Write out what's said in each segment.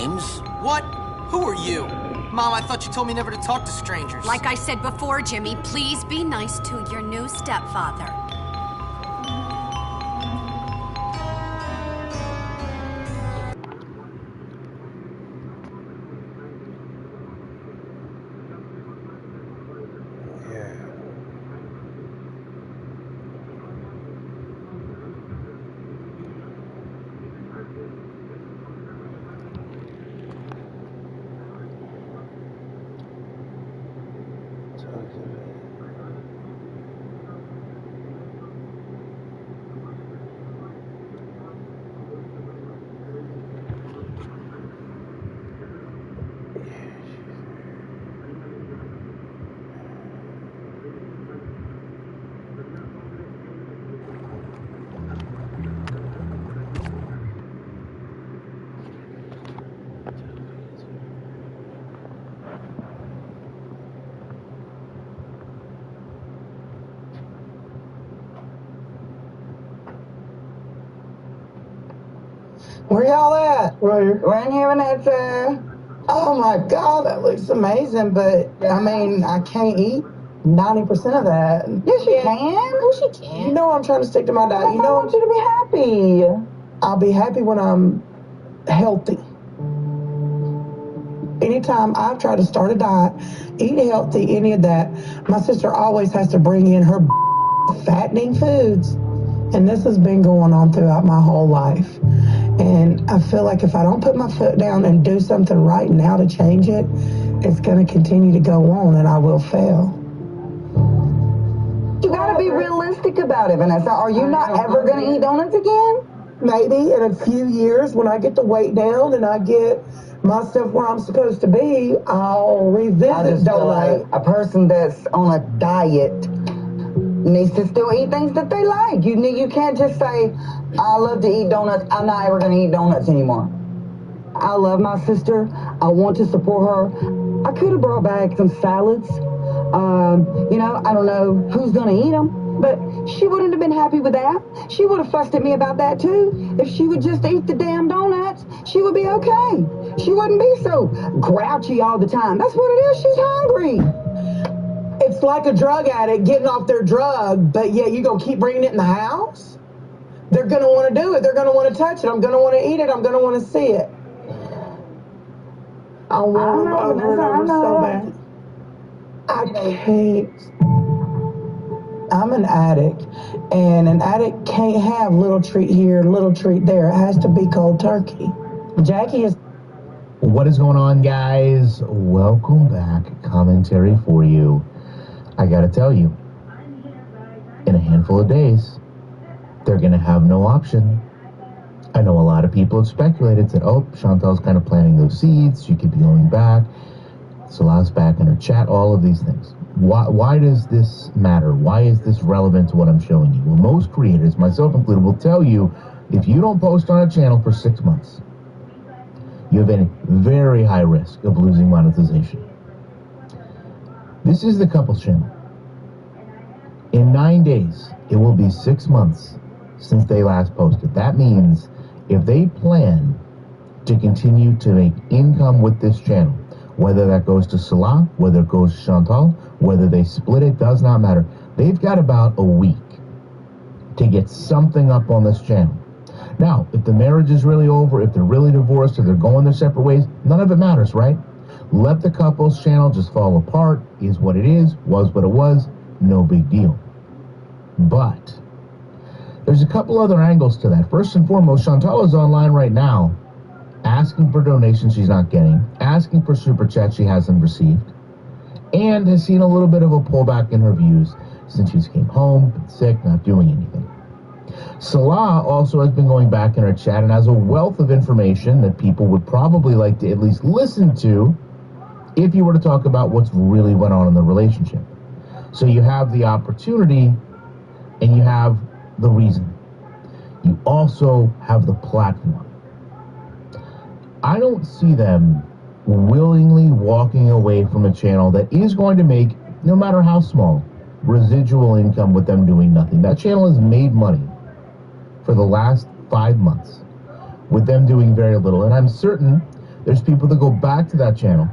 James? What? Who are you? Mom, I thought you told me never to talk to strangers. Like I said before, Jimmy, please be nice to your new stepfather. Where y'all at? Right here. We're in here, Vanessa. Oh my God, that looks amazing, but I mean, I can't eat 90% of that. Yes, you can. Yes, you can. You know I'm trying to stick to my diet. You know I want you to be happy. I'll be happy when I'm healthy. Anytime I've tried to start a diet, eat healthy, any of that, my sister always has to bring in her fattening foods. And this has been going on throughout my whole life. And I feel like if I don't put my foot down and do something right now to change it, it's going to continue to go on and I will fail. You gotta be realistic about it, Vanessa. Are you not ever gonna eat donuts again? Maybe in a few years when I get the weight down and I get myself where I'm supposed to be, I'll revisit I just feel like donuts. a person that's on a diet needs to still eat things that they like. You can't just say, I love to eat donuts. I'm not ever going to eat donuts anymore. I love my sister. I want to support her. I could have brought back some salads. I don't know who's going to eat them, but she wouldn't have been happy with that. She would have fussed at me about that too. If she would just eat the damn donuts, she would be okay. She wouldn't be so grouchy all the time. That's what it is. She's hungry. It's like a drug addict getting off their drug, but yeah, you gonna keep bringing it in the house? They're gonna want to do it. They're gonna want to touch it. I'm gonna want to eat it. I'm gonna want to see it. I want them over and over so bad. I can't. I'm an addict, and an addict can't have little treat here, little treat there. It has to be cold turkey. Jackie is. What is going on, guys? Welcome back. Commentary for you. I gotta tell you, in a handful of days, they're gonna have no option. I know a lot of people have speculated, said, oh, Chantal's kind of planting those seeds. She could be going back. Salah's back in her chat, all of these things. Why does this matter? Why is this relevant to what I'm showing you? Well, most creators, myself included, will tell you if you don't post on a channel for 6 months, you have a very high risk of losing monetization. This is the couples channel. In 9 days, it will be 6 months since they last posted. That means if they plan to continue to make income with this channel, whether that goes to Salah, whether it goes to Chantal, whether they split it, does not matter. They've got about a week to get something up on this channel. Now, if the marriage is really over, if they're really divorced, if they're going their separate ways, none of it matters, right? Let the couples channel just fall apart, is what it is, was what it was, no big deal. But there's a couple other angles to that. First and foremost, Chantal is online right now asking for donations she's not getting, asking for super chats she hasn't received, and has seen a little bit of a pullback in her views since she's came home, been sick, not doing anything. Salah also has been going back in her chat and has a wealth of information that people would probably like to at least listen to if you were to talk about what's really went on in the relationship. So you have the opportunity and you have the reason. You also have the platform. I don't see them willingly walking away from a channel that is going to make, no matter how small, residual income with them doing nothing. That channel has made money for the last 5 months with them doing very little. And I'm certain there's people that go back to that channel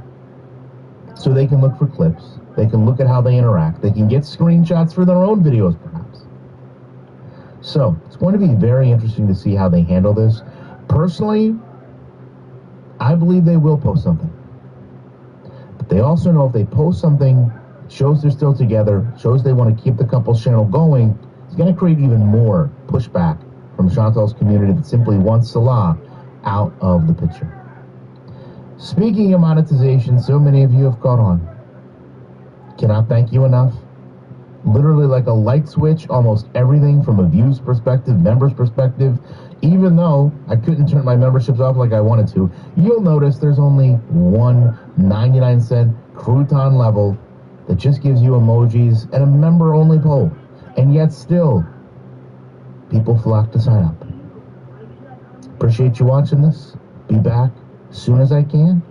so they can look for clips. They can look at how they interact. They can get screenshots for their own videos, perhaps. So it's going to be very interesting to see how they handle this. Personally, I believe they will post something. But they also know if they post something, shows they're still together, shows they want to keep the couple's channel going, it's going to create even more pushback from Chantal's community that simply wants Salah out of the picture. Speaking of monetization, so many of you have caught on. Cannot thank you enough. Literally like a light switch, almost everything from a views perspective, members perspective. Even though I couldn't turn my memberships off like I wanted to, you'll notice there's only one 99-cent crouton level that just gives you emojis and a member-only poll. And yet still, people flock to sign up. Appreciate you watching this. Be back as soon as I can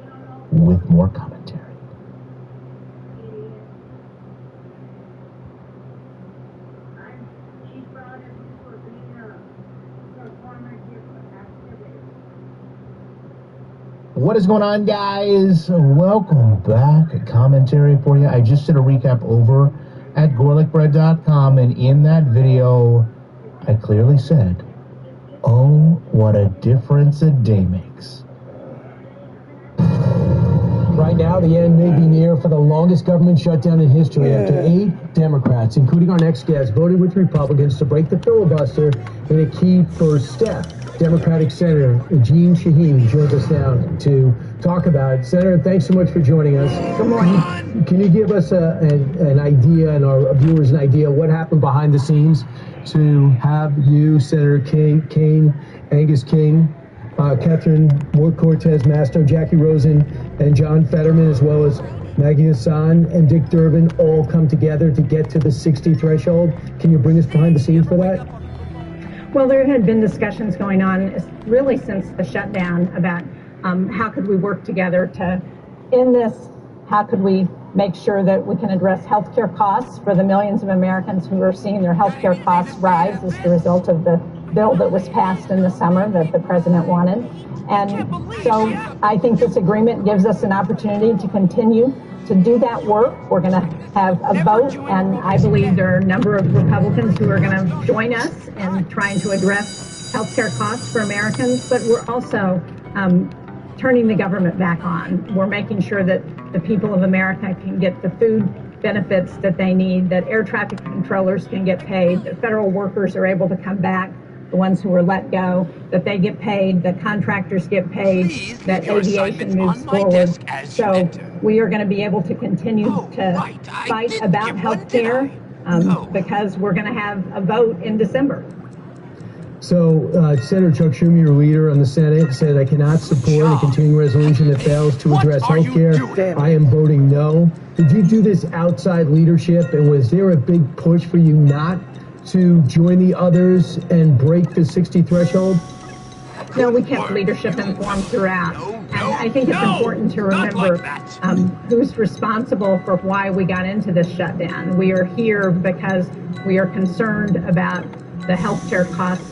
with more commentary. What is going on, guys? Welcome back. A commentary for you. I just did a recap over at GorlickBread.com, and in that video, I clearly said, oh, what a difference a day makes. Right now, the end may be near for the longest government shutdown in history after 8 Democrats, including our next guest, voted with Republicans to break the filibuster in a key first step. Democratic Senator Jeanne Shaheen joins us now to talk about it. Senator, thanks so much for joining us. Good morning. Can you give us an idea, and our viewers an idea, what happened behind the scenes to have you, Senator Kaine, Angus King, Catherine Cortez Masto, Jackie Rosen, and John Fetterman, as well as Maggie Hassan and Dick Durbin, all come together to get to the 60 threshold? Can you bring us behind the scenes for that? Well, there had been discussions going on really since the shutdown about how could we work together to end this, how could we make sure that we can address healthcare costs for the millions of Americans who are seeing their healthcare costs rise as the result of the bill that was passed in the summer that the president wanted. And so I think this agreement gives us an opportunity to continue to do that work. We're going to have a vote, and I believe there are a number of Republicans who are going to join us in trying to address healthcare costs for Americans, but we're also turning the government back on. We're making sure that the people of America can get the food benefits that they need, that air traffic controllers can get paid, that federal workers are able to come back, the ones who were let go, that they get paid, that contractors get paid, that aviation moves forward. So we are going to be able to continue to fight about health care because we're going to have a vote in December. So Senator Chuck Schumer, your leader on the Senate, said, I cannot support a continuing resolution that fails to address health care. I am voting no. Did you do this outside leadership, and was there a big push for you not to join the others and break the 60 threshold? No, we kept leadership informed throughout. And I think it's important to remember who's responsible for why we got into this shutdown. We are here because we are concerned about the healthcare costs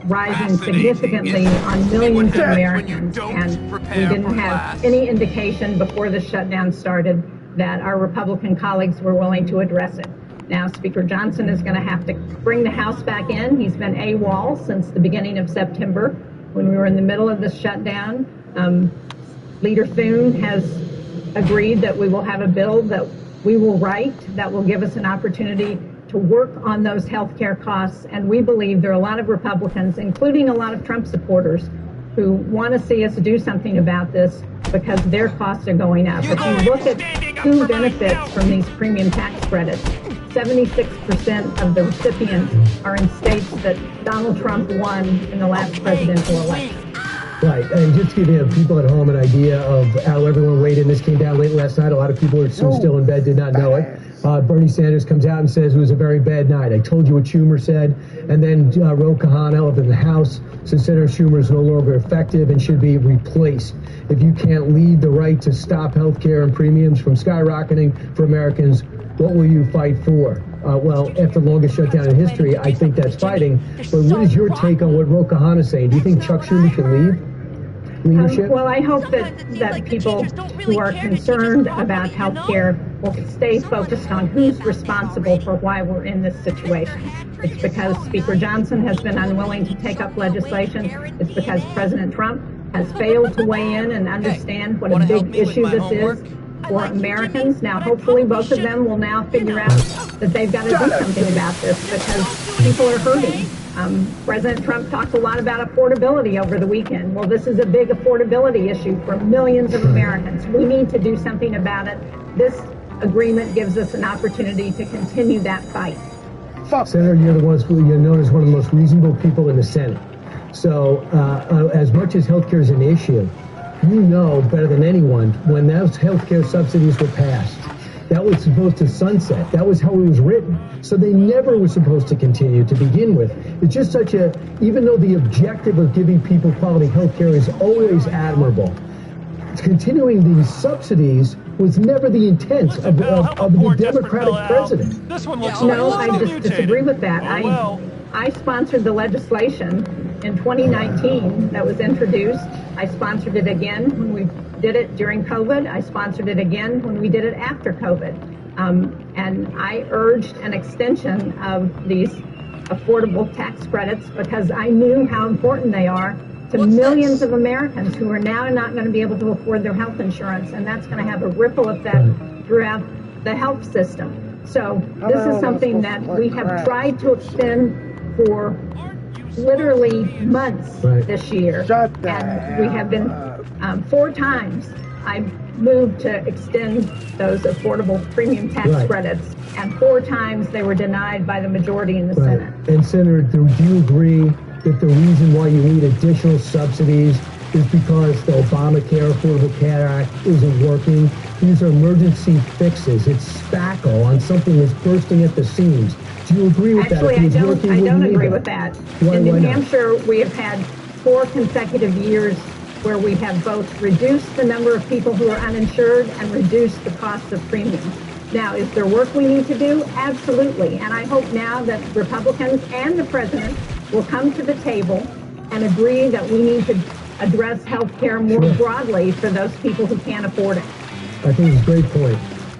rising significantly on millions of Americans. And we didn't have any indication before the shutdown started that our Republican colleagues were willing to address it. Now, Speaker Johnson is going to have to bring the House back in. He's been AWOL since the beginning of September when we were in the middle of the shutdown. Leader Thune has agreed that we will have a bill that we will write that will give us an opportunity to work on those health care costs. And we believe there are a lot of Republicans, including a lot of Trump supporters, who want to see us do something about this because their costs are going up. If you look at who benefits from these premium tax credits, 76% of the recipients are in states that Donald Trump won in the last presidential election. Right, and just to give people at home an idea of how everyone weighed in, this came down late last night. A lot of people are still in bed, did not know it. Bernie Sanders comes out and says it was a very bad night. I told you what Schumer said. And then Ro Khanna up in the House says Senator Schumer is no longer effective and should be replaced. If you can't lead the right to stop health care and premiums from skyrocketing for Americans, what will you fight for? Well, after the longest shutdown in history, I think that's fighting. But what is your take on what Ro Khanna is saying? Do you think Chuck Schumer should leave? leadership? Well, I hope that people who are concerned about health care will stay focused on who's responsible for why we're in this situation. It's because Speaker Johnson has been unwilling to take up legislation. It's because President Trump has failed to weigh in and understand what a big issue this is for Americans. Now, hopefully both of them will now figure out that they've got to do something about this because people are hurting. President Trump talked a lot about affordability over the weekend. Well, this is a big affordability issue for millions of Americans. We need to do something about it. This agreement gives us an opportunity to continue that fight. Senator, you're known as one of the most reasonable people in the Senate. So as much as healthcare is an issue, you know better than anyone when those healthcare subsidies were passed, that was supposed to sunset. That was how it was written. So they never were supposed to continue to begin with. It's just even though the objective of giving people quality healthcare is always admirable, continuing these subsidies was never the intent of the Democratic president. This one looks No, I just disagree with that. I sponsored the legislation in 2019 that was introduced. I sponsored it again when we did it during COVID. I sponsored it again when we did it after COVID. And I urged an extension of these affordable tax credits because I knew how important they are to millions of Americans who are now not going to be able to afford their health insurance. And that's going to have a ripple effect throughout the health system. So this is something that we have tried to extend for literally months this year. And we have been 4 times I moved to extend those affordable premium tax credits, and 4 times they were denied by the majority in the Senate. And Senator, do you agree that the reason why you need additional subsidies is because the Obamacare Affordable Care Act isn't working? These are emergency fixes. It's spackle on something that's bursting at the seams. Do you agree with Actually, that? I don't agree with that. In New Hampshire, we have had 4 consecutive years where we have both reduced the number of people who are uninsured and reduced the cost of premiums. Now, is there work we need to do? Absolutely. And I hope now that Republicans and the president will come to the table and agree that we need to address health care more broadly for those people who can't afford it. I think it's a great point.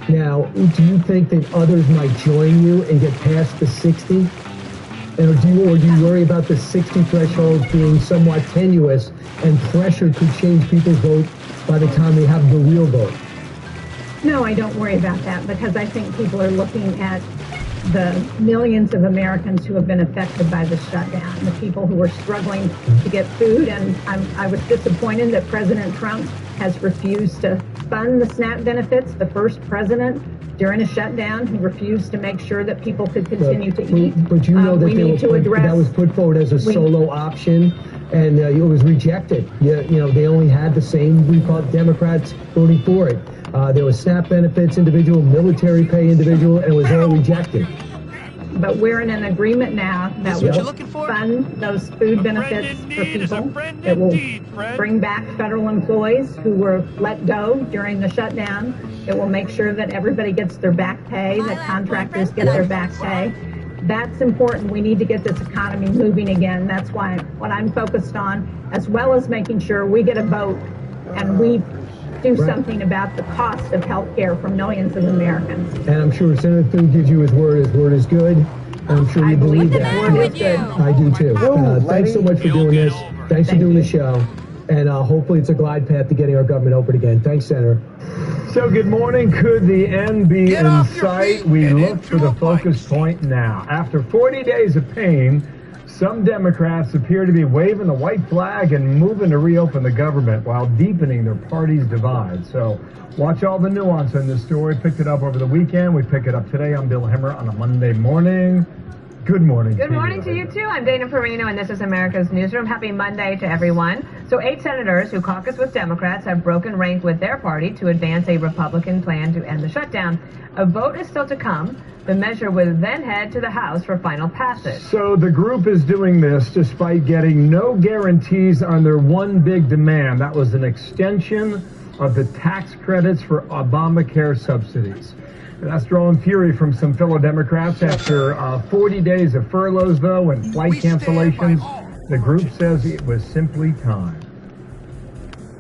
Now, do you think that others might join you and get past the 60? And do you worry about the 60 threshold being somewhat tenuous and pressure could change people's vote by the time we have the real vote? No, I don't worry about that because I think people are looking at the millions of Americans who have been affected by the shutdown, the people who are struggling to get food. And I was disappointed that President Trump has refused to fund the SNAP benefits, the first president during a shutdown who refused to make sure that people could continue to eat. But you know that was put forward as a solo option, and it was rejected. You know, they only had the same, we call it Democrats voting for it. There was SNAP benefits, individual, military pay, individual, and it was all rejected. But we're in an agreement now that will fund those food benefits for people. It will bring back federal employees who were let go during the shutdown. It will make sure that everybody gets their back pay, that contractors get their back pay. That's important. We need to get this economy moving again. That's why what I'm focused on, as well as making sure we get a vote and we do something about the cost of health care for millions of Americans. And I'm sure Senator Thune gives you his word. His word is good. And I'm sure you believe that. I do too. Thanks so much for doing this. Thanks for doing the show. And hopefully it's a glide path to getting our government open again. Thanks, Senator. So good morning. Could the end be in sight? We look for the focus point now. After 40 days of pain, some Democrats appear to be waving the white flag and moving to reopen the government while deepening their party's divide. So watch all the nuance in this story. Picked it up over the weekend. We pick it up today. I'm Bill Hemmer on a Monday morning. Good morning. Good morning to you, too. I'm Dana Perino, and this is America's Newsroom. Happy Monday to everyone. So 8 senators who caucus with Democrats have broken rank with their party to advance a Republican plan to end the shutdown. A vote is still to come. The measure will then head to the House for final passage. So the group is doing this despite getting no guarantees on their one big demand. That was an extension of the tax credits for Obamacare subsidies. That's drawing fury from some fellow Democrats after 40 days of furloughs, though, and flight cancellations. The group says it was simply time.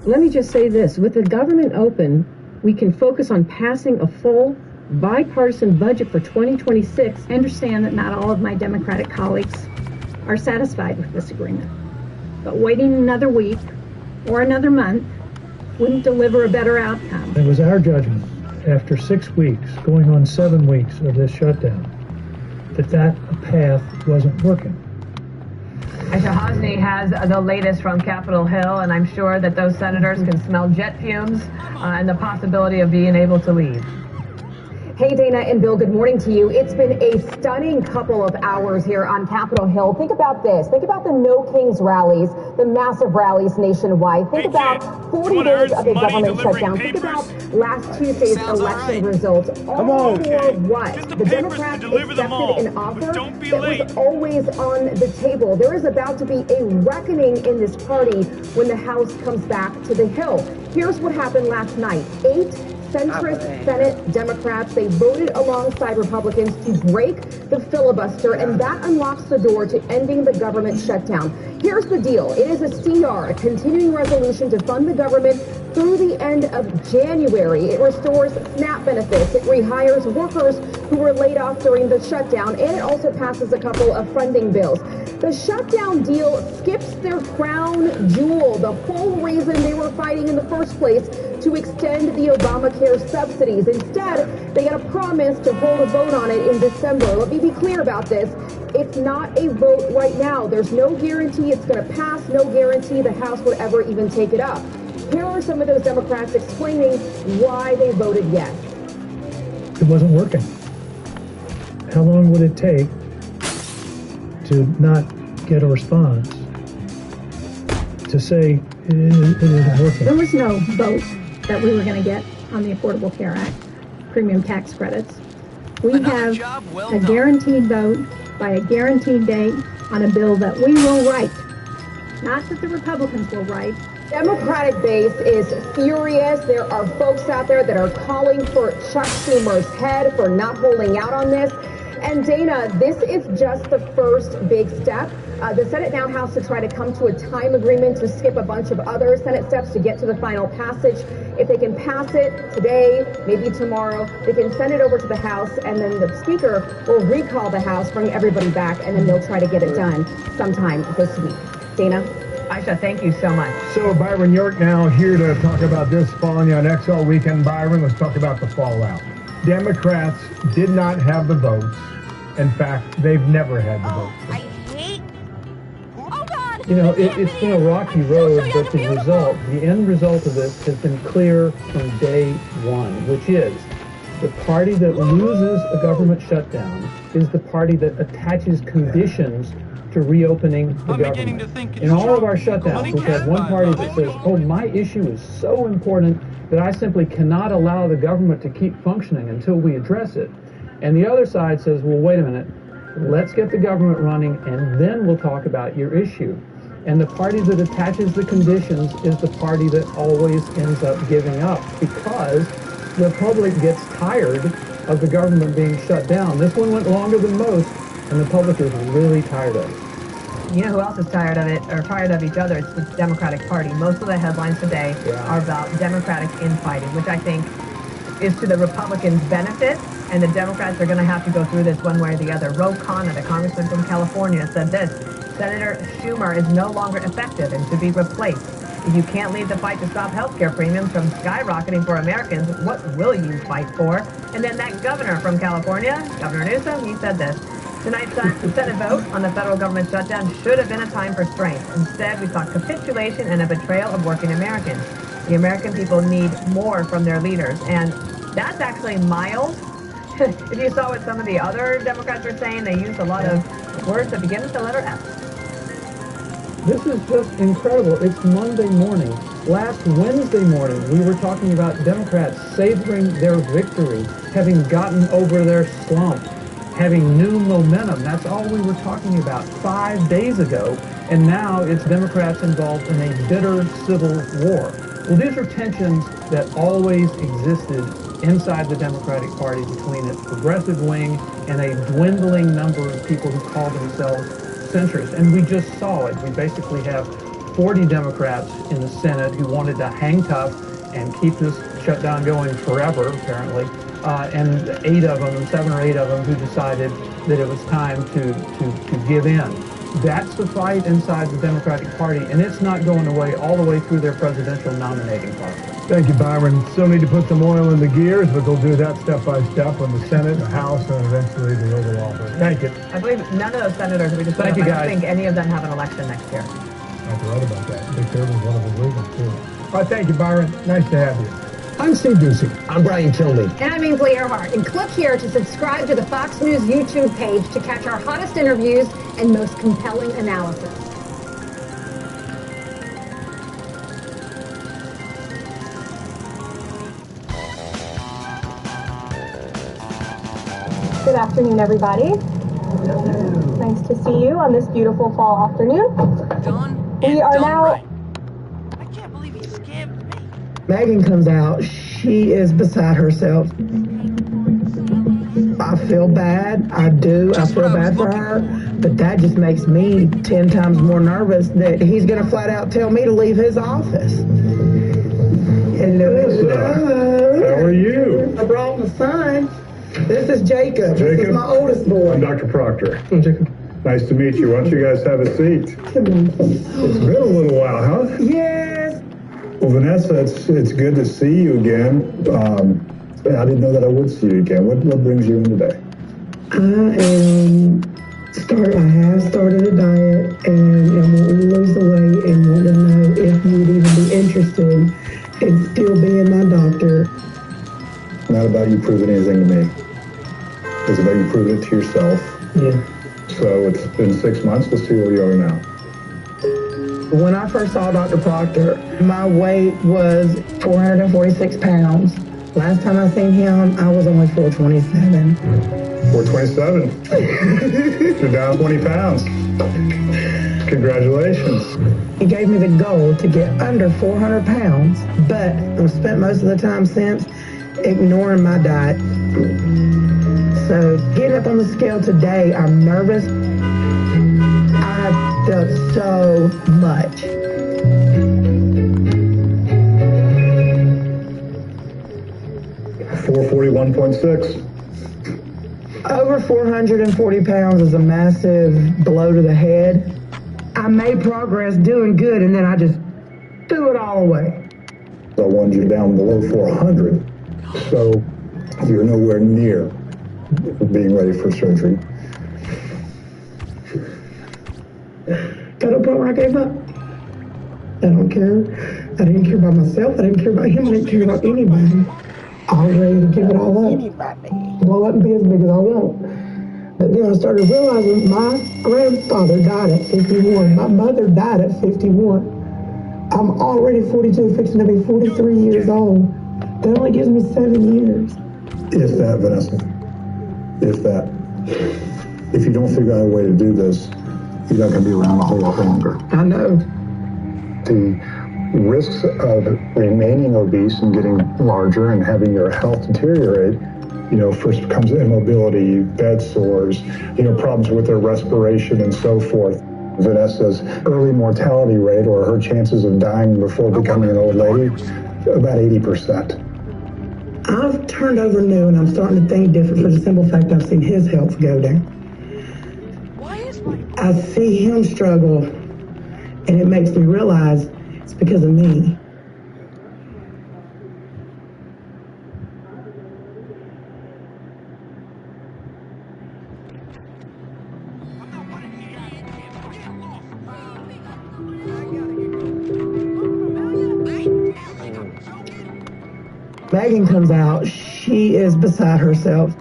let me just say this. With the government open, we can focus on passing a full bipartisan budget for 2026. I understand that not all of my Democratic colleagues are satisfied with this agreement. But waiting another week or another month wouldn't deliver a better outcome. It was our judgment, after 6 weeks, going on 7 weeks of this shutdown, that path wasn't working. Aisha Hasni has the latest from Capitol Hill, and I'm sure that those senators can smell jet fumes and the possibility of being able to leave. Hey, Dana and Bill, good morning to you. It's been a stunning couple of hours here on Capitol Hill. Think about this. Think about the No Kings rallies, the massive rallies nationwide. Think about 40 days of a government shutdown. Think about last Tuesday's election results. All for what? The Democrats accepted an offer that was always on the table. There is about to be a reckoning in this party when the House comes back to the Hill. Here's what happened last night. 8 centrist Senate Democrats, they voted alongside Republicans to break the filibuster, and that unlocks the door to ending the government shutdown. Here's the deal. It is a CR, a continuing resolution to fund the government through the end of January. It restores SNAP benefits. It rehires workers who were laid off during the shutdown, and it also passes a couple of funding bills. The shutdown deal skips their crown jewel, the whole reason they were fighting in the first place, to extend the Obamacare subsidies. Instead, they got a promise to hold a vote on it in December. Let me be clear about this. It's not a vote right now. There's no guarantee it's going to pass, no guarantee the House would ever even take it up. Here are some of those Democrats explaining why they voted yes. It wasn't working. How long would it take to not get a response to say it isn't working? There was no vote that we were going to get on the Affordable Care Act, premium tax credits. We have a guaranteed vote by a guaranteed date on a bill that we will write, not that the Republicans will write. Democratic base is furious. There are folks out there that are calling for Chuck Schumer's head for not holding out on this. And Dana, this is just the first big step. The Senate now has to try to come to a time agreement to skip a bunch of other Senate steps to get to the final passage. If they can pass it today, maybe tomorrow, they can send it over to the House, and then the Speaker will recall the House, bring everybody back, and then they'll try to get it done sometime this week. Dana? Aisha, thank you so much. So Byron York now here to talk about this following on XL Weekend. Byron, let's talk about the fallout. Democrats did not have the votes. In fact, they've never had the votes. I hate... Oh, God! You know, it's been a rocky road, but the end result of this has been clear from day one, which is the party that loses a government shutdown is the party that attaches conditions to reopening the government. In all of our shutdowns, we've had one party that says, oh, my issue is so important that I simply cannot allow the government to keep functioning until we address it. And the other side says, well, wait a minute, let's get the government running and then we'll talk about your issue. And the party that attaches the conditions is the party that always ends up giving up because the public gets tired of the government being shut down. This one went longer than most, and the public is really tired of it. You know who else is tired of it, or tired of each other? It's the Democratic Party. Most of the headlines today are about Democratic infighting, which I think is to the Republicans' benefit, and the Democrats are going to have to go through this one way or the other. Ro Khanna, the congressman from California, said this: Senator Schumer is no longer effective and should be replaced. If you can't lead the fight to stop healthcare premiums from skyrocketing for Americans, what will you fight for? And then that governor from California, Governor Newsom, he said this: tonight's Senate vote on the federal government shutdown should have been a time for strength. Instead, we saw capitulation and a betrayal of working Americans. The American people need more from their leaders, and that's actually mild. If you saw what some of the other Democrats were saying, they used a lot of words that begin with the letter F. This is just incredible. It's Monday morning. Last Wednesday morning, we were talking about Democrats savoring their victory, having gotten over their slump, having new momentum. That's all we were talking about 5 days ago. And now it's Democrats involved in a bitter civil war. Well, these are tensions that always existed inside the Democratic Party between its progressive wing and a dwindling number of people who call themselves centrist. And we just saw it. We basically have 40 Democrats in the Senate who wanted to hang tough and keep this shutdown going forever, apparently, and 7 or 8 of them who decided that it was time to give in. That's the fight inside the Democratic Party, and it's not going away all the way through their presidential nominating process. Thank you, Byron. Still need to put some oil in the gears, but they'll do that step by step in the Senate, the House, and eventually the Oval Office. Thank you. I believe none of those senators we just Thank you, I don't guys. think any of them have an election next year. That's right about that. Dick Durbin was one of the leaders, too. All right, thank you, Byron. Nice to have you. I'm Steve Doocy. I'm Brian Kilmeade. And I'm Ainsley Earhart. And click here to subscribe to the Fox News YouTube page to catch our hottest interviews and most compelling analysis. Good afternoon, everybody. Nice to see you on this beautiful fall afternoon. We are now... Megan comes out, she is beside herself. I feel bad, I do, I feel bad for her, but that just makes me 10 times more nervous that he's gonna flat out tell me to leave his office. Hello. How are you? I brought my son. This is Jacob. This is my oldest boy. I'm Dr. Proctor. Jacob. Nice to meet you. Why don't you guys have a seat? It's been a little while, huh? Yes. Well, Vanessa, it's good to see you again. I didn't know that I would see you again. What brings you in today? I have started a diet and I'm wanting to lose the weight and want to know if you'd even be interested in still being my doctor. Not about you proving anything to me. It's about you proving it to yourself. Yeah. So it's been 6 months. Let's see where you are now. When I first saw Dr. Proctor, my weight was 446 pounds. Last time I seen him, I was only 427. 427. You're down 20 pounds. Congratulations. He gave me the goal to get under 400 pounds, but I've spent most of the time since ignoring my diet. So getting up on the scale today, I'm nervous. I felt so much. $441.6. Over 440 pounds is a massive blow to the head. I made progress doing good, and then I just threw it all away. I wanted you down below 400. So you're nowhere near being ready for surgery. Got to a point where I gave up. I don't care. I didn't care about myself. I didn't care about him. I didn't care about anybody. I was ready to give it all up. Blow up and be as big as I want. But then I started realizing my grandfather died at 51. My mother died at 51. I'm already 42, fixing to be 43 years old. That only gives me 7 years. If that, Vanessa. If that. If you don't figure out a way to do this, you're not going to be around a whole lot longer. I know. The risks of remaining obese and getting larger and having your health deteriorate, first comes immobility, bed sores, problems with their respiration and so forth. Vanessa's early mortality rate, or her chances of dying before becoming an old lady, about 80%. I've turned over new and I'm starting to think different for the simple fact I've seen his health go down. I see him struggle and it makes me realize it's because of me. Megan comes out, she is beside herself.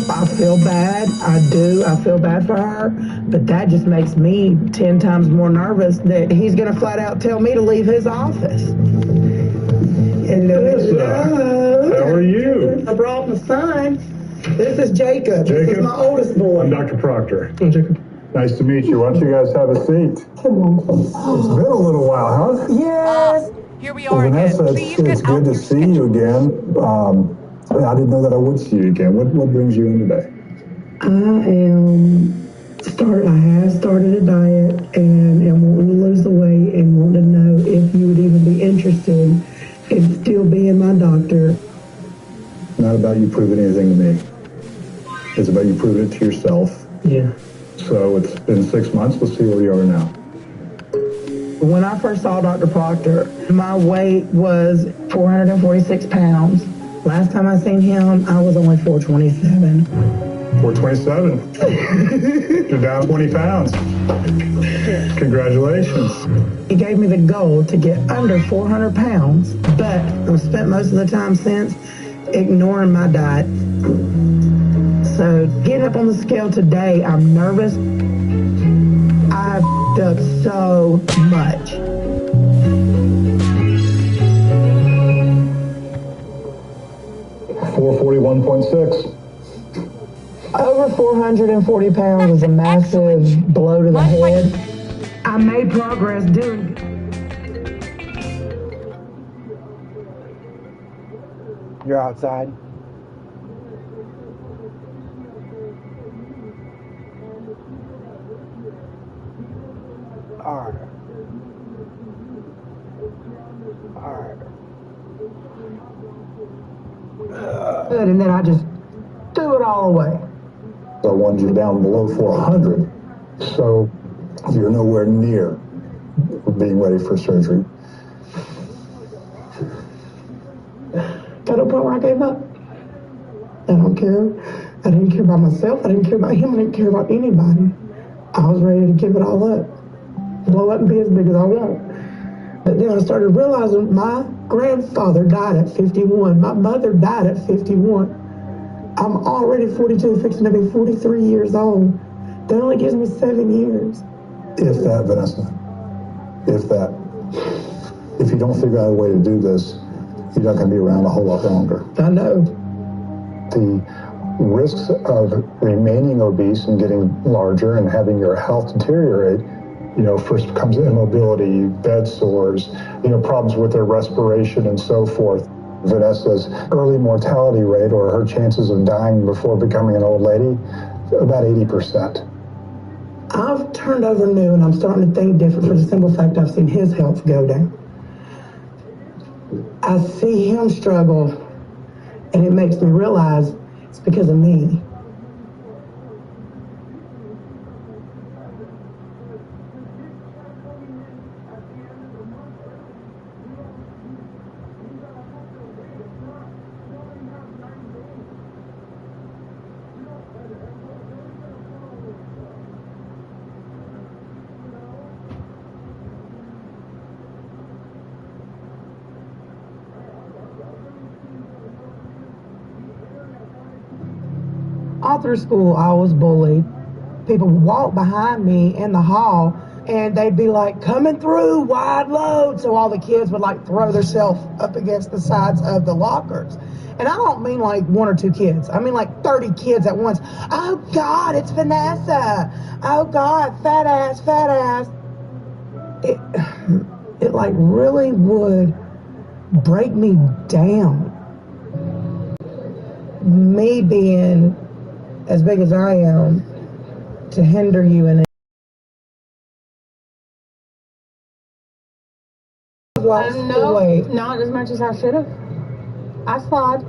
I feel bad, I do, I feel bad for her, but that just makes me 10 times more nervous that he's gonna flat out tell me to leave his office. Hello. How are you? I brought my son. This is Jacob. Jacob? This is my oldest boy. I'm Dr. Proctor. Jacob. Nice to meet you. Why don't you guys have a seat? Come on. It's been a little while, huh? Yes. Here we Well, are Vanessa, again. Please it's get out good to your see you again. I didn't know that I would see you again. What brings you in today? I am I have started a diet and am wanting to lose the weight and wanting to know if you would even be interested in still being my doctor. Not about you proving anything to me. It's about you proving it to yourself. Yeah. So it's been 6 months. Let's see where you are now. When I first saw Dr. Proctor, my weight was 446 pounds. Last time I seen him, I was only 427. 427. You're down 20 pounds. Congratulations. He gave me the goal to get under 400 pounds, but I've spent most of the time since ignoring my diet. So getting up on the scale today, I'm nervous. I've f***ed up so much. $441.6. Over 440 pounds is a massive blow to the head. I made progress doing. You're outside. All right. Good, and then I just threw it all away. I wanted you down below 400. So you're nowhere near being ready for surgery. Got to a point where I gave up. I don't care. I didn't care about myself. I didn't care about him. I didn't care about anybody. I was ready to give it all up. Blow up and be as big as I want. But then I started realizing my grandfather died at 51. My mother died at 51. I'm already 42, fixing to be 43 years old. That only gives me 7 years. If that, Vanessa. If that. If you don't figure out a way to do this, you're not going to be around a whole lot longer. I know. The risks of remaining obese and getting larger and having your health deteriorate, first comes immobility, bed sores, problems with their respiration and so forth. Vanessa's early mortality rate, or her chances of dying before becoming an old lady, about 80%. I've turned over new and I'm starting to think different for the simple fact I've seen his health go down. I see him struggle and it makes me realize it's because of me. All through school, I was bullied. People would walk behind me in the hall and they'd be like, coming through, wide load. So all the kids would throw themselves up against the sides of the lockers. And I don't mean 1 or 2 kids. I mean 30 kids at once. Oh God, it's Vanessa. Oh God, fat ass, fat ass. It really would break me down. Me being as big as I am, to hinder you in it. No, not as much as I should have. I slide.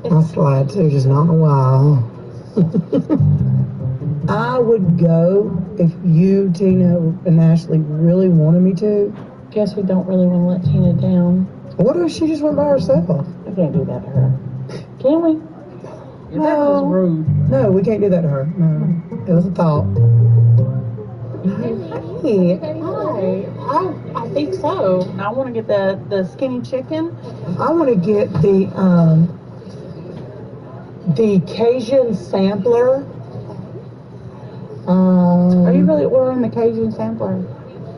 I slide too, just not in a while. I would go if you, Tina, and Ashley really wanted me to. Guess we don't really want to let Tina down. What if she just went by herself? I can't do that to her. Can we? No, that was rude. No, we can't do that to her. No, it was a thought. Hey, hi. I think so. I want to get the skinny chicken. I want to get the Cajun sampler. Are you really ordering the Cajun sampler?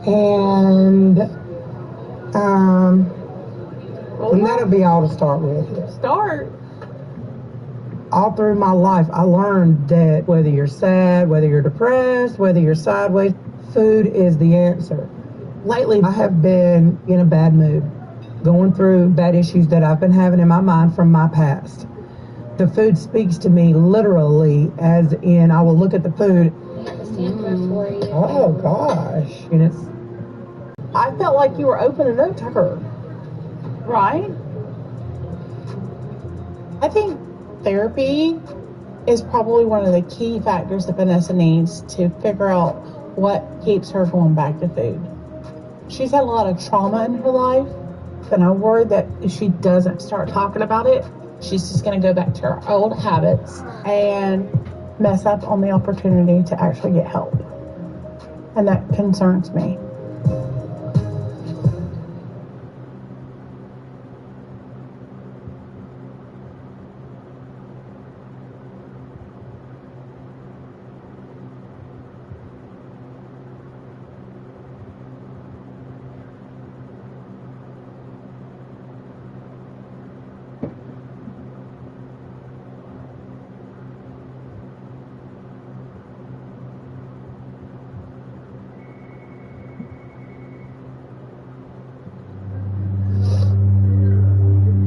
And that'll be all to start with. Start. All through my life, I learned that whether you're sad, whether you're depressed, whether you're sideways, food is the answer. Lately, I have been in a bad mood, going through bad issues that I've been having in my mind from my past. The food speaks to me literally, as in I will look at the food Oh gosh. And it's I felt like you were opening up to her. Right? I think therapy is probably one of the key factors that Vanessa needs to figure out what keeps her going back to food. She's had a lot of trauma in her life, and I'm worried that if she doesn't start talking about it, she's just going to go back to her old habits and mess up on the opportunity to actually get help. And that concerns me.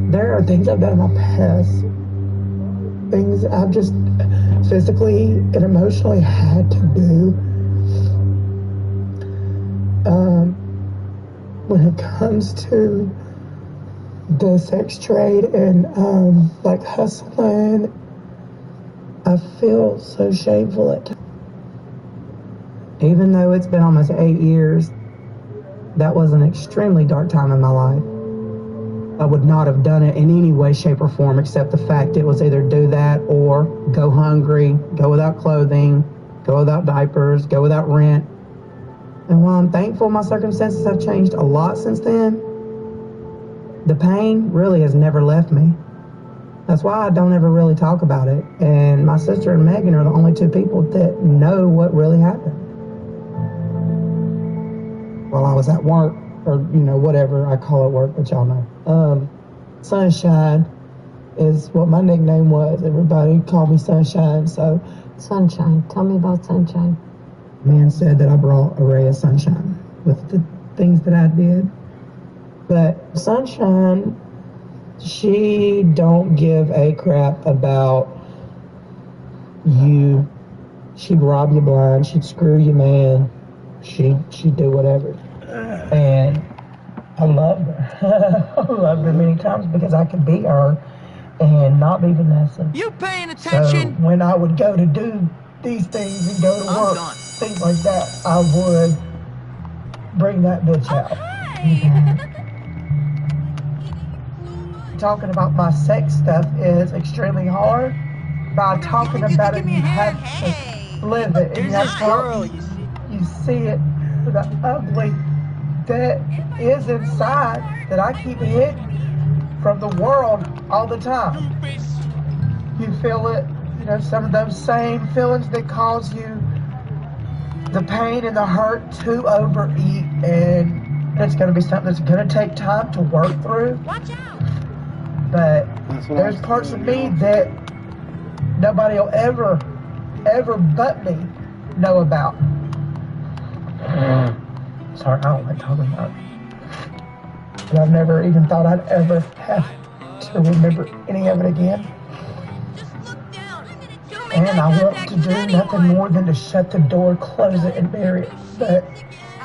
There are things I've done in my past, things I've just physically and emotionally had to do. When it comes to the sex trade and like hustling, I feel so shameful at times. Even though it's been almost 8 years, that was an extremely dark time in my life. I would not have done it in any way, shape, or form except the fact it was either do that or go hungry, go without clothing, go without diapers, go without rent. And while I'm thankful my circumstances have changed a lot since then, the pain really has never left me. That's why I don't ever really talk about it. And my sister and Megan are the only two people that know what really happened. While I was at work, or, you know, whatever, I call it work, but y'all know. Sunshine is what my nickname was. Everybody called me Sunshine, so. Sunshine. Tell me about Sunshine. Man said that I brought a ray of sunshine with the things that I did. But Sunshine, she don't give a crap about you. She'd rob you blind. She'd screw you, man. She'd do whatever. And I loved her. I loved her many times because I could be her and not be Vanessa. You paying attention? So when I would go to do these things and go to work, things like that, I would bring that bitch out. Talking about my sex stuff is extremely hard. By talking about it, you have to live it. And you have to you see it, the ugly that is inside that I keep hidden from the world all the time. You feel it, you know, some of those same feelings that cause you the pain and the hurt to overeat, and it's going to be something that's going to take time to work through. Watch out. But there's parts of me that nobody will ever but me know about. Sorry, I don't like talking about it. But I've never even thought I'd ever have to remember any of it again. And I want to do nothing more than to shut the door, close it, and bury it. But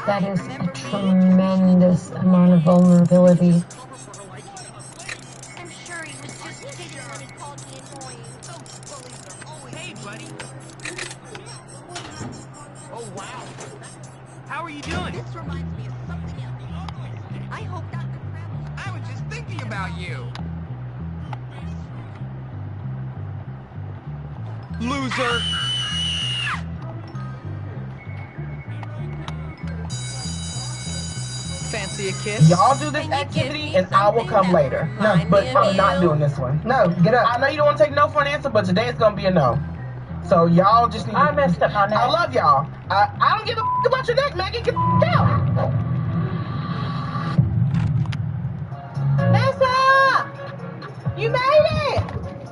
that is a tremendous amount of vulnerability. How are you doing? This reminds me of something else. I hope Dr. Krabs. I was just thinking about you. Loser. Fancy a kiss? Y'all do this activity and I will come later. No, but I'm not doing this one. No, get up. I know you don't want to take no for an answer, but today it's going to be a no. So y'all just need to... I messed up my neck. I love y'all. I don't give a about your neck, Megan. Get out. Nessa! You made it!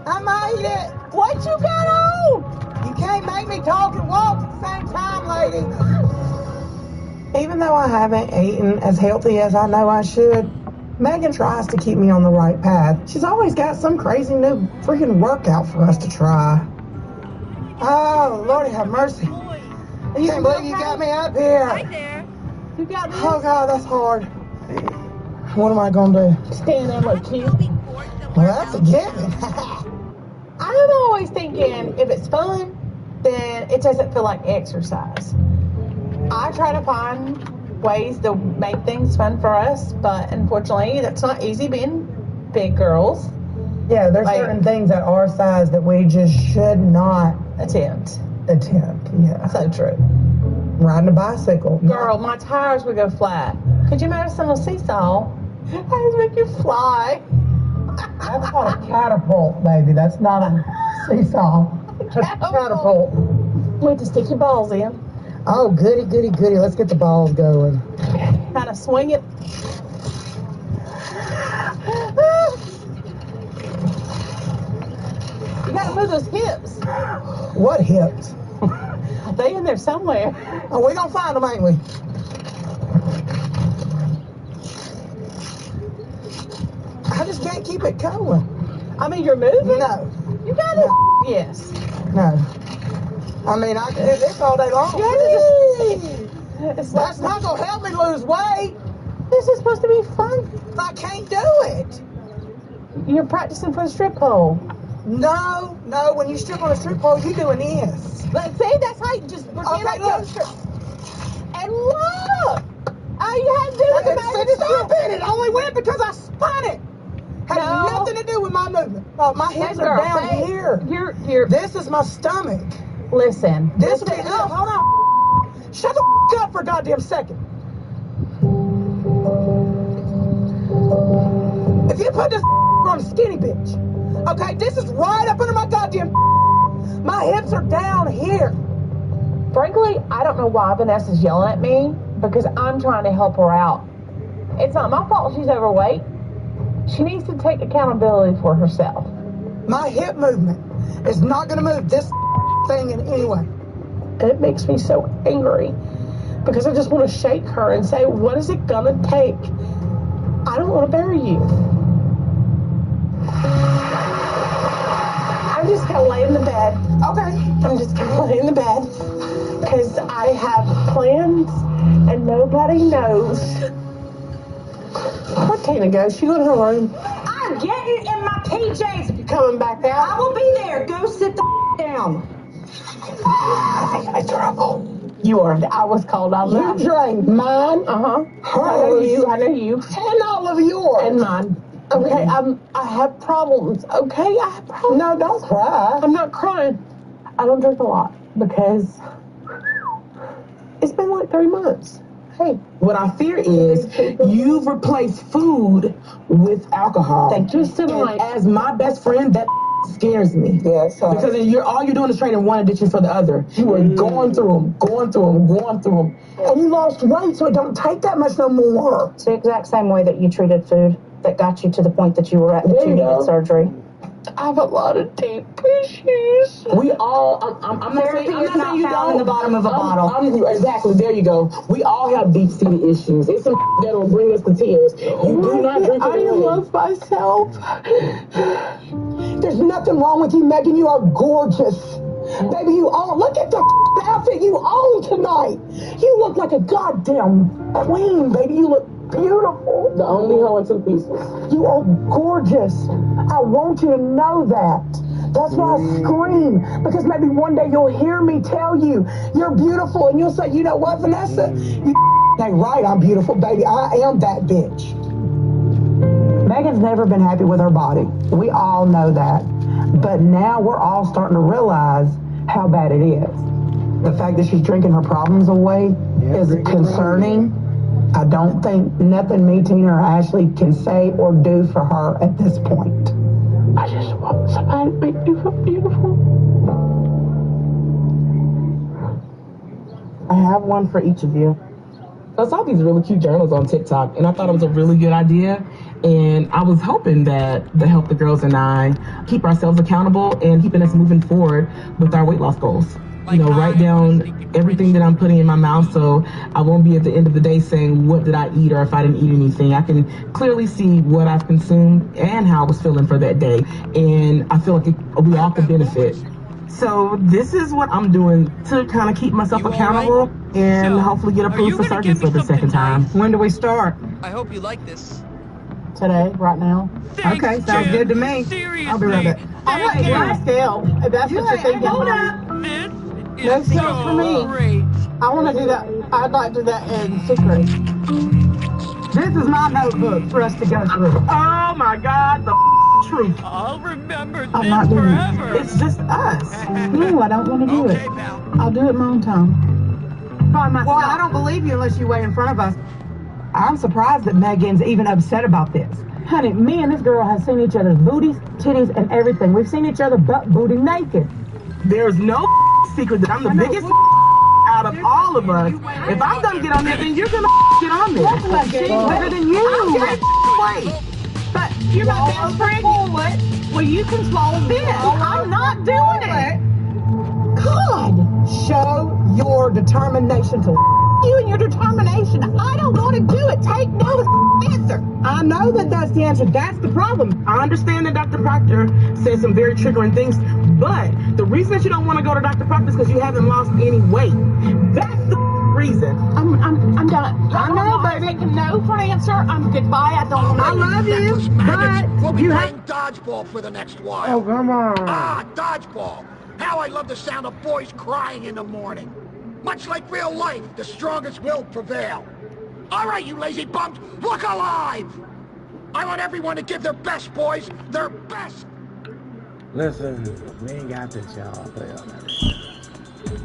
I made it. What you got on? You can't make me talk and walk at the same time, lady. Even though I haven't eaten as healthy as I know I should, Megan tries to keep me on the right path. She's always got some crazy new freaking workout for us to try. Oh, Lordy have mercy. I can't believe you got me up here. Right there. You got this? Oh, God, that's hard. What am I going to do? Stand there like cute. Well, that's a given. I'm always thinking if it's fun, then it doesn't feel like exercise. I try to find ways to make things fun for us, but unfortunately, that's not easy being big girls. Yeah, there's certain things at our size that we just should not attempt. Yeah. So true. Riding a bicycle. Girl, my tires would go flat. Could you imagine on a seesaw? How does it make you fly? That's called a catapult, baby. That's not a seesaw. That's a catapult. Wait to stick your balls in. Oh, goody, goody, goody. Let's get the balls going. Kind of swing it. You gotta move those hips. What hips? They in there somewhere. Oh, we gonna find them, ain't we? I just can't keep it going. I mean, you're moving. No. You gotta. No. Yes. No. I mean, I can do this all day long. That's not gonna help me lose weight. This is supposed to be fun. I can't do it. You're practicing for the strip pole. No. When you strip on a strip pole, you doing this. Let's see. That's how you just pretend like look. strip. And look. All you had to do was stop it. It only went because I spun it. Has nothing to do with my movement. Oh, my hips are down here. You're. This is my stomach. Listen. This way. Hold on. Shut the up for a goddamn second. If you put this on a skinny bitch, okay, this is right up under my goddamn. My hips are down here. Frankly, I don't know why Vanessa's yelling at me because I'm trying to help her out. It's not my fault she's overweight. She needs to take accountability for herself. My hip movement is not going to move this thing in any way. And it makes me so angry because I just want to shake her and say, what is it going to take? I don't want to bury you. I'm just going to lay in the bed. Okay. I'm just going to lay in the bed because I have plans and nobody knows. Where'd Tina go? She go to her room. I'm getting in my PJs. You coming back out? I will be there. Go sit the down. I think I'm in trouble. You are. I was called out. You drank mine. Hers. I know you. And all of yours. And mine. Okay, I have problems. Okay, I have problems. No, don't cry. I'm not crying. I don't drink a lot because it's been like 3 months. Hey. What I fear is you've replaced food with alcohol. Thank you so much. And as my best friend, that scares me. Yes. Because all you're doing is trading one addiction for the other. You are going through them. And you lost weight, so it don't take that much no more. It's the exact same way that you treated food that got you to the point that you were at that you needed surgery. I have a lot of deep issues. We all, I'm not saying you don't. In the bottom of a bottle. Exactly, there you go. We all have deep-seated issues. It's some that'll bring us to tears. You do not drink I love myself. There's nothing wrong with you, Megan. You are gorgeous. Baby, you all look at the outfit you own tonight. You look like a goddamn queen, baby. You look beautiful. The only hoe in 2 pieces. You are gorgeous. I want you to know that. That's why I scream. Because maybe one day you'll hear me tell you you're beautiful, and you'll say, you know what, Vanessa? You ain't right. I'm beautiful, baby. I am that bitch. Megan's never been happy with her body. We all know that. But now we're all starting to realize how bad it is. The fact that she's drinking her problems away is concerning. I don't think nothing me, Tina, or Ashley can say or do for her at this point. I just want somebody to make me feel beautiful. I have one for each of you. I saw these really cute journals on TikTok, and I thought it was a really good idea. And I was hoping that the Help the Girls and I keep ourselves accountable and keeping us moving forward with our weight loss goals. Write down everything that I'm putting in my mouth so I won't be at the end of the day saying, what did I eat, or if I didn't eat anything. I can clearly see what I've consumed and how I was feeling for that day. And I feel like we all could benefit So this is what I'm doing to kind of keep myself accountable and hopefully get approved for surgery for the second time. When do we start? I hope you like this. Today, right now. Okay, sounds good to me. I'll be right back. I'm not getting on a scale. If that's what you're thinking. Hold up. No scales for me. I want to do that. I'd like to do that in secret. This is my notebook for us to go through. Oh my God, the truth. I'll remember this I'm not doing forever. it. It's just us. No, I don't want to do it. I'll do it my own time. By myself. Well, I don't believe you unless you wait in front of us. I'm surprised that Megan's even upset about this. Honey, me and this girl have seen each other's booties, titties, and everything. We've seen each other butt booty naked. There's no secret that I'm the biggest out of all of us. If I'm gonna get on there, then you're gonna get on there. Better than you. Wait. But you're my best friend. Well, you can swallow this. I'm not doing it. God, show your determination to You and your determination. I don't want to do it. Take no answer. I know that that's the answer. That's the problem. I understand that Dr. Proctor said some very triggering things, but the reason that you don't want to go to Dr. Proctor is because you haven't lost any weight. That's the reason. I'm done. I know, baby. Taking no for an answer. I'm goodbye. I don't want to. I love you, but We'll be you playing have. dodgeball for the next while. Oh, come on. Ah, dodgeball. How I love the sound of boys crying in the morning. Much like real life, the strongest will prevail. All right, you lazy bums, look alive! I want everyone to give their best, boys, their best! Listen, we ain't got this, y'all. Play on that.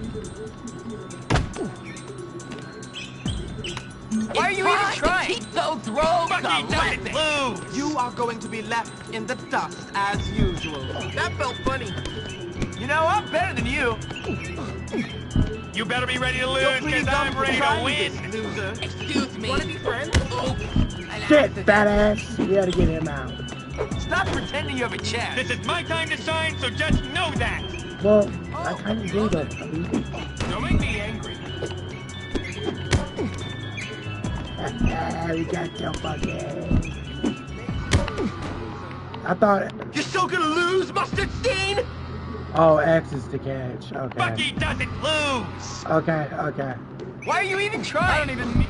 Why are you even trying? Keep those rogues Bucky doesn't lose. You are going to be left in the dust as usual. That felt funny. You know, I'm better than you. You better be ready to lose, because I'm ready to win. Loser. Excuse me. Wanna be friends? Shit, fat-ass. You gotta get him out. Stop pretending you have a chance. This is my time to shine, so just know that. Well, I kind of do that. Don't make me angry. We got your fucking. I thought. You're still gonna lose, Mustard Steen? Oh, X is the catch. Okay. Bucky doesn't lose. Okay. Why are you even trying? I don't even.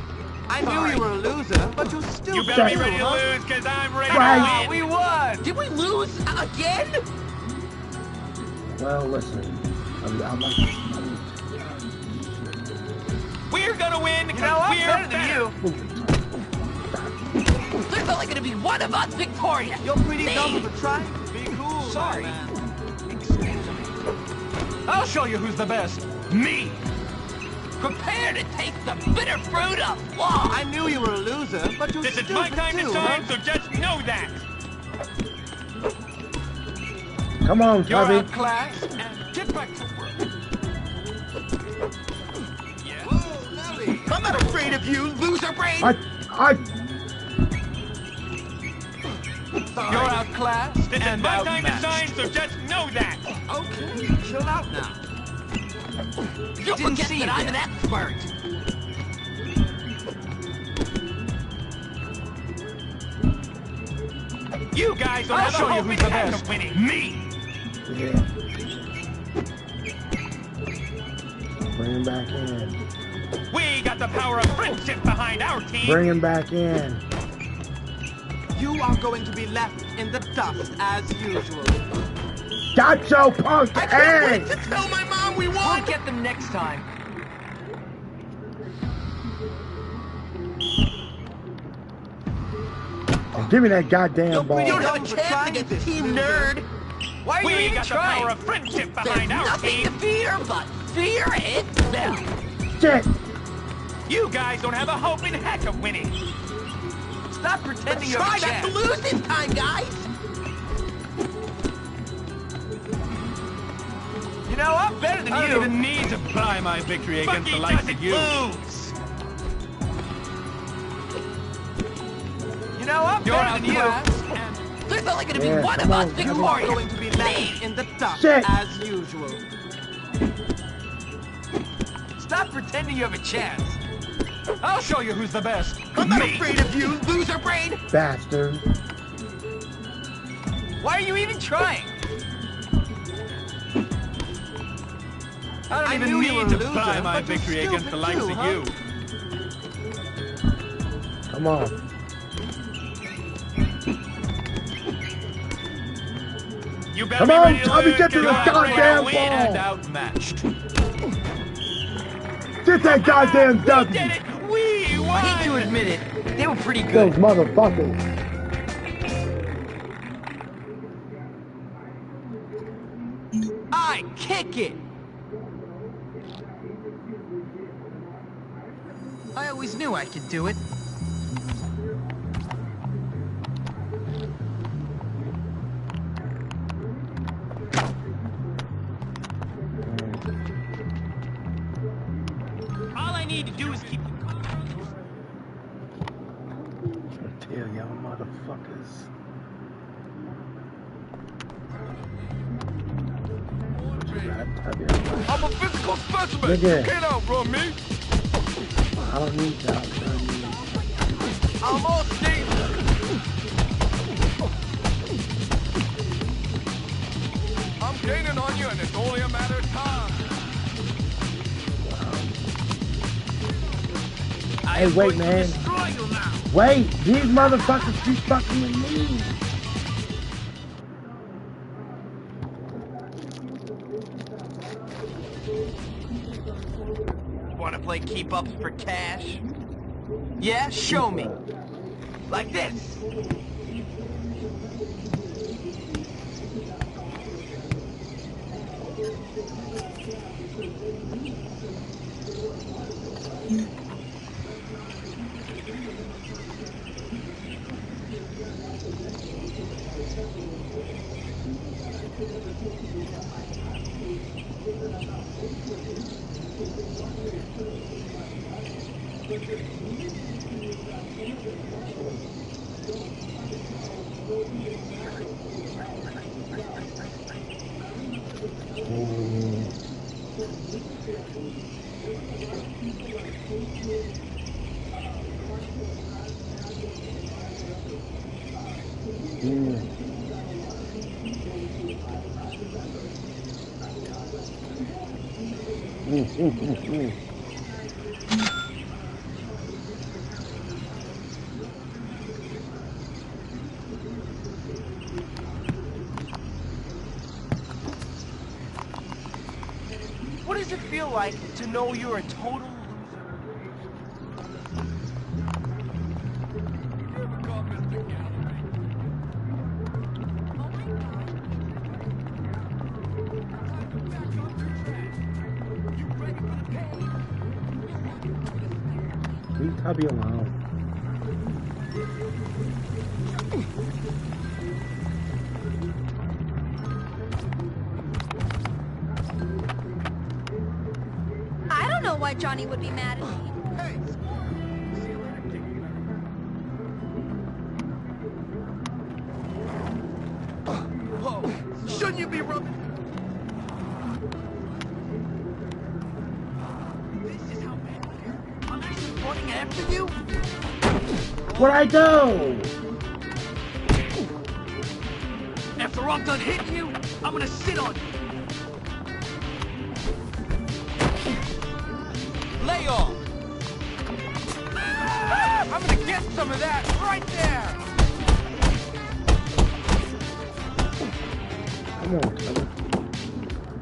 I knew you were a loser, but you're still. You better be ready to lose, because I'm ready Right. to win. We won. Did we lose again? Well, listen. We're gonna win because we're better than you. There's only gonna be one of us victorious. You're pretty Me. dumb for trying. Be cool. Sorry. I'll show you who's the best. Me. Prepare to taste the bitter fruit of loss. I knew you were a loser, but you're This is stupid my time too, to shine, huh? so just know that. Come on, You're Fluffy. outclassed, and get back to work. Yeah. I'm not afraid of you, loser brain! You're outclassed, this is my time to shine, so just know that. Okay, chill out now. You forget that I'm an expert. You guys don't have a hope in heck of winning. Me. Yeah. Bring him back in. We got the power of friendship behind our team. Bring him back in. You are going to be left in the dust as usual. Got your punk I can't ass! wait to tell my mom we won! We'll get them next time. Give me that goddamn ball. You don't have a chance against Team Nerd. Why are you even got trying? the power of friendship behind There's our nothing team. to fear but fear itself. Shit! You guys don't have a hope in heck of winning. Stop pretending you're Try not to lose this time, guys. You know, I'm better than you. I don't even need to buy my victory against the likes of you. Lose. You know, I'm better than you. There's only going to be one of us victorious. You are going to be left in the dust Shit. as usual. Stop pretending you have a chance. I'll show you who's the best. I'm not afraid of you, loser brain. Bastard. Why are you even trying? I don't even need to buy my victory against the likes of you. Come on. You better Come be on, ready to Tommy, lose, get to the 'cause I'm ready to goddamn win ball. and outmatched. Get that goddamn We W. did it! We won! I hate to admit it, they were pretty Those good. motherfuckers. I kick it. I always knew I could do it. All I need to do is keep the Tell y'all motherfuckers. I'm a physical specimen! Look at- Can't outrun me! I don't need that. I'm all stable! I'm gaining on you and it's only a matter of time. Hey, wait, man. Destroy you now! Wait, these motherfuckers keep fucking with me. Wanna play keep ups for cash? Yeah, show me. Like this. What does it feel like to know you're a total Leave Tubby alone. I don't know why Johnny would be mad at me. Whoa! Shouldn't you be rubbing? This is how bad I'm actually running after you? What'd I do? After I'm done hitting you, I'm gonna sit on you. lay off. I'm gonna get some of that right there. Come on, Tubby.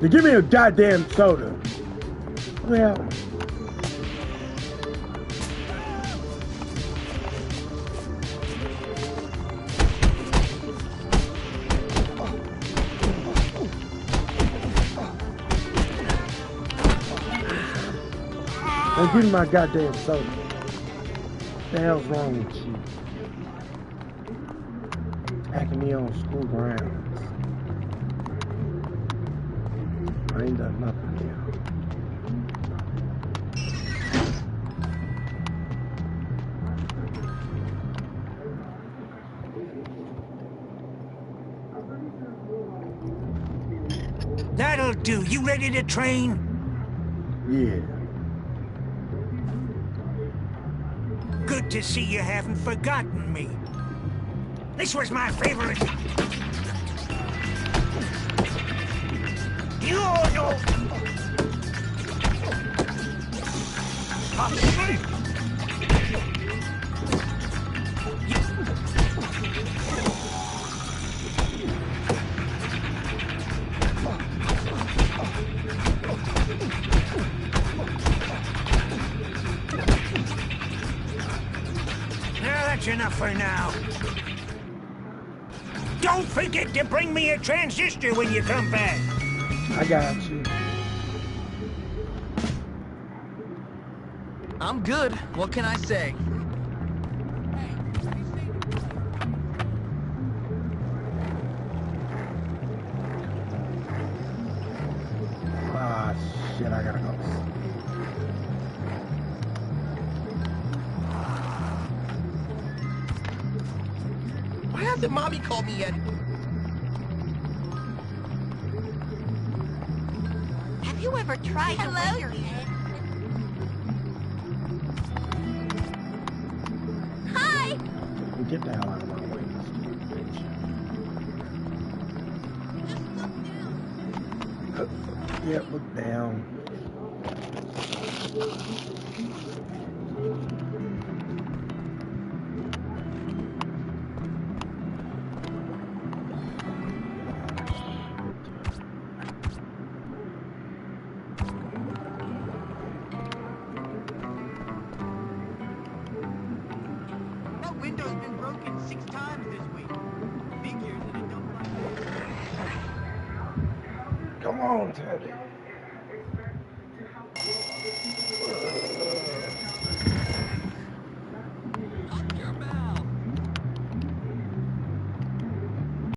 Now give me a goddamn soda. Well. Now give me my goddamn soda. What the hell's wrong with you? Attacking me on school grounds. I ain't done nothing here. That'll do. You ready to train? Yeah. Good to see you haven't forgotten me. This was my favorite. You know. That's enough for now. Don't forget to bring me a transistor when you come back. I got you. I'm good. What can I say? Ah, shit, I gotta go. Why hasn't Mommy called me yet? Have you ever tried to lay your head? Hi! Get the hell out of my way, bitch. Yeah, look down. That window's been broken 6 times this week. Figures that it don't. Come on, Teddy.